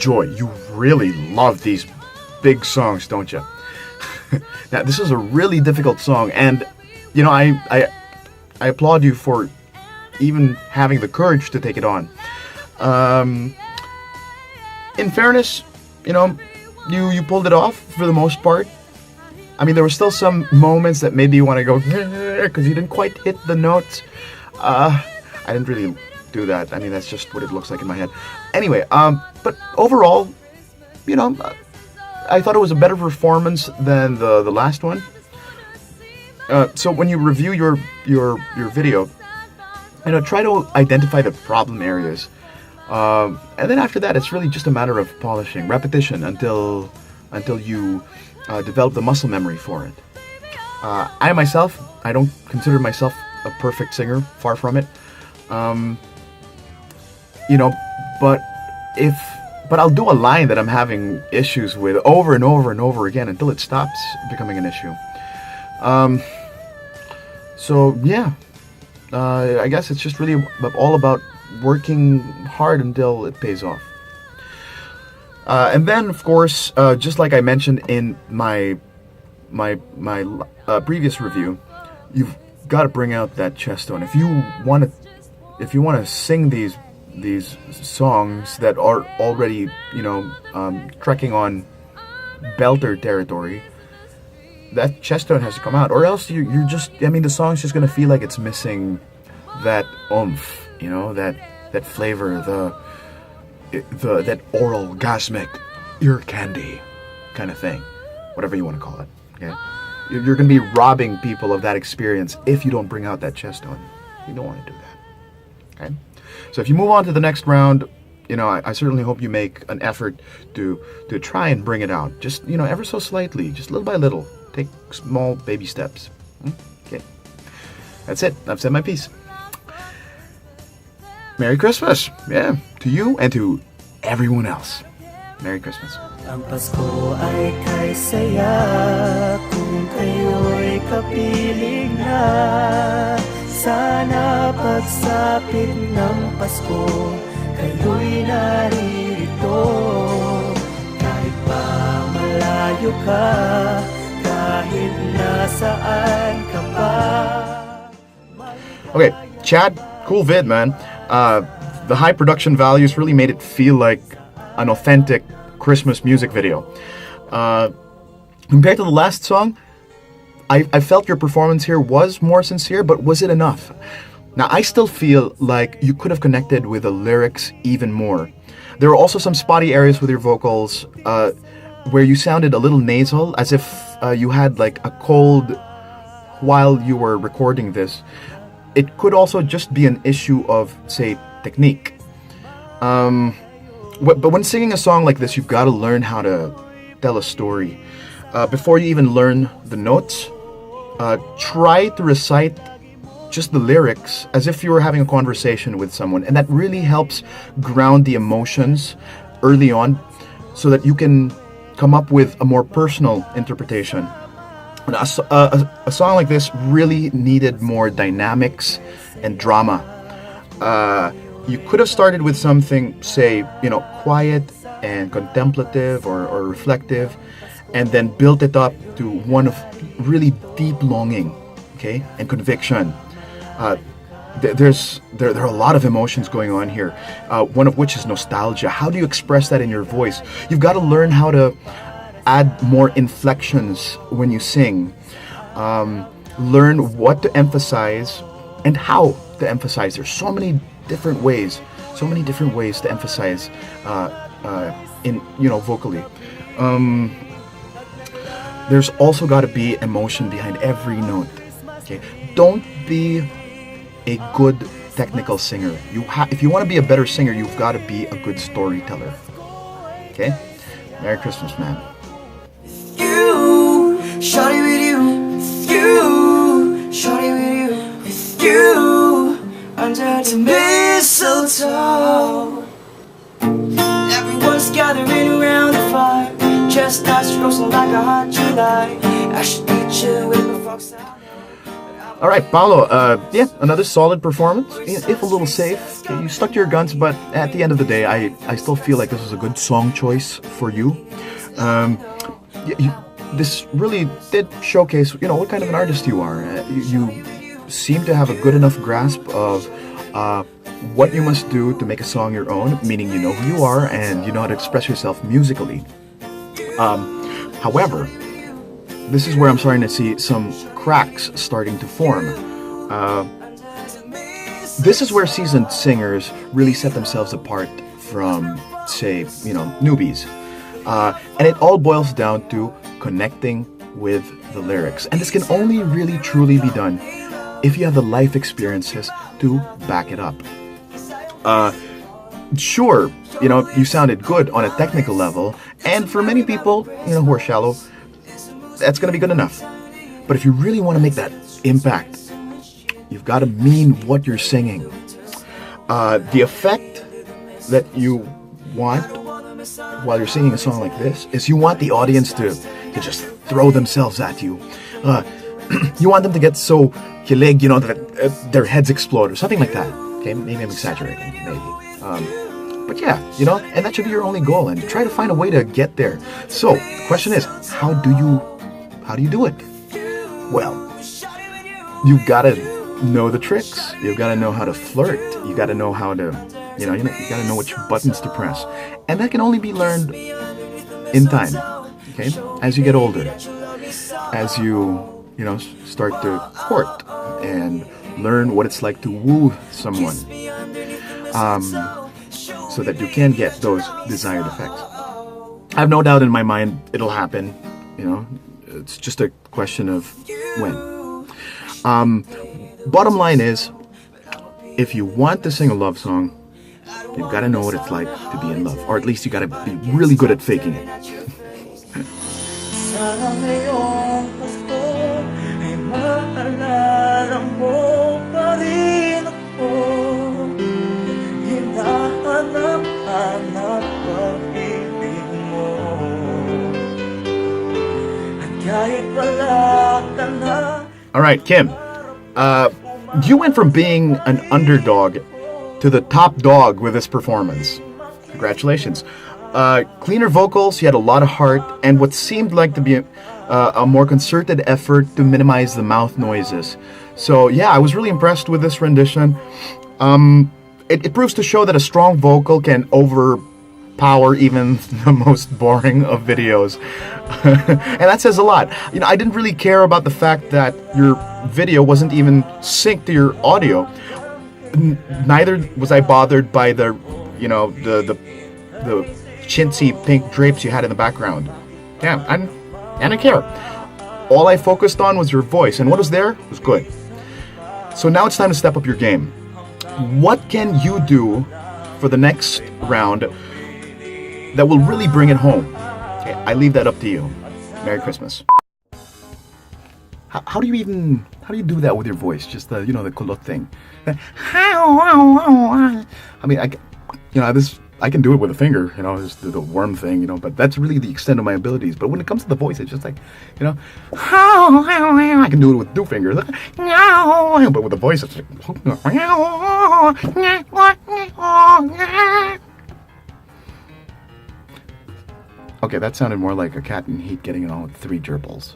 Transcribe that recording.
enjoy. You really love these big songs, don't you? Now, this is a really difficult song, and I applaud you for even having the courage to take it on. In fairness, you pulled it off for the most part. I mean, there were still some moments that made you want to go because you didn't quite hit the notes. I didn't really do that. I mean, that's just what it looks like in my head. Anyway, but overall, I thought it was a better performance than the last one. So when you review your video, try to identify the problem areas, and then after that, it's really just a matter of polishing, repetition until you develop the muscle memory for it. I myself, I don't consider myself a perfect singer, far from it. But I'll do a line that I'm having issues with over and over and over again until it stops becoming an issue. So yeah, I guess it's just really all about working hard until it pays off. And then, of course, just like I mentioned in my previous review, you've got to bring out that chest tone. If you want to sing these songs that are already trekking on belter territory, that chest tone has to come out, or else you're just, the song's just gonna feel like it's missing that oomph, that flavor, that oral gasmic ear candy kind of thing, whatever you want to call it. Okay, you're gonna be robbing people of that experience if you don't bring out that chest tone. You don't want to do that. Okay. So if you move on to the next round, I certainly hope you make an effort to try and bring it out. Just, ever so slightly, just little by little. Take small baby steps. Okay. That's it. I've said my piece. Merry Christmas. Yeah. To you and to everyone else. Merry Christmas. Ang Pasko ay kay saya kung kayo'y kapiling na. Sana pagsapit ng Pasko, kayo'y naririto. Kahit pa malayo ka, kahit nasaan ka pa. Okay, Chad, cool vid, man. The high production values really made it feel like an authentic Christmas music video. Compared to the last song, I felt your performance here was more sincere, but was it enough? Now, I still feel like you could have connected with the lyrics even more. There were also some spotty areas with your vocals where you sounded a little nasal, as if you had like a cold while you were recording this. It could also just be an issue of, say, technique. But when singing a song like this, you've got to learn how to tell a story. Before you even learn the notes, try to recite just the lyrics as if you were having a conversation with someone. And that really helps ground the emotions early on so that you can come up with a more personal interpretation. A song like this really needed more dynamics and drama. You could have started with something, say, quiet and contemplative or reflective, and then built it up to one of really deep longing, okay, and conviction. There are a lot of emotions going on here, one of which is nostalgia. How do you express that in your voice? You've got to learn how to add more inflections when you sing. Learn what to emphasize and how to emphasize. There's so many different ways to emphasize vocally. There's also got to be emotion behind every note. Okay, don't be a good technical singer. If you want to be a better singer, you've got to be a good storyteller. Okay, Merry Christmas, man. You, shawty with you, shawty with you, under the mistletoe. Everyone's gathering around the fire, chestnuts roasting like a hot July. I should meet you with my folks out. All right, Paolo. Yeah, another solid performance. If a little safe, you stuck to your guns, but at the end of the day, I still feel like this was a good song choice for you. This really did showcase, what kind of an artist you are. You seem to have a good enough grasp of what you must do to make a song your own, meaning you know who you are and you know how to express yourself musically. However, this is where I'm starting to see some cracks starting to form. This is where seasoned singers really set themselves apart from, say, newbies. And it all boils down to connecting with the lyrics. And this can only really truly be done if you have the life experiences to back it up. Sure, you sounded good on a technical level, and for many people, who are shallow, that's going to be good enough. But if you really want to make that impact, you've got to mean what you're singing. The effect that you want while you're singing a song like this is you want the audience to just throw themselves at you. You want them to get so kilig, that their heads explode or something like that. Okay, maybe I'm exaggerating, maybe. But yeah, and that should be your only goal, and try to find a way to get there. So, the question is, how do you do it? Well, you've got to know the tricks. You've got to know how to flirt. You got to know how to, you got to know which buttons to press, and that can only be learned in time. Okay, as you get older, as you start to court and learn what it's like to woo someone, so that you can get those desired effects. I have no doubt in my mind it'll happen. It's just a question of when. Bottom line is, if you want to sing a love song, you've got to know what it's like to be in love, or at least you got to be really good at faking it. Sana ngayong Pasko ay maalala mo pa rin ako. Hinahanap-hanap pag-ibig mo. At kahit wala ka na. All right, Kim. You went from being an underdog to the top dog with this performance. Congratulations. Cleaner vocals, you had a lot of heart, and what seemed like to be a more concerted effort to minimize the mouth noises. So yeah, I was really impressed with this rendition. It proves to show that a strong vocal can overpower even the most boring of videos. And that says a lot. I didn't really care about the fact that your video wasn't even synced to your audio. Neither was I bothered by the chintzy pink drapes you had in the background. Yeah, I didn't care. All I focused on was your voice, and what was there was good. So now it's time to step up your game. What can you do for the next round that will really bring it home? Okay, I leave that up to you. Merry Christmas. How do you do that with your voice? Just the the kulot thing. I mean, I can do it with a finger, just the worm thing, but that's really the extent of my abilities. But when it comes to the voice, it's just like, I can do it with two fingers, but with the voice, it's like, okay, that sounded more like a cat in heat getting it on with 3 gerbils.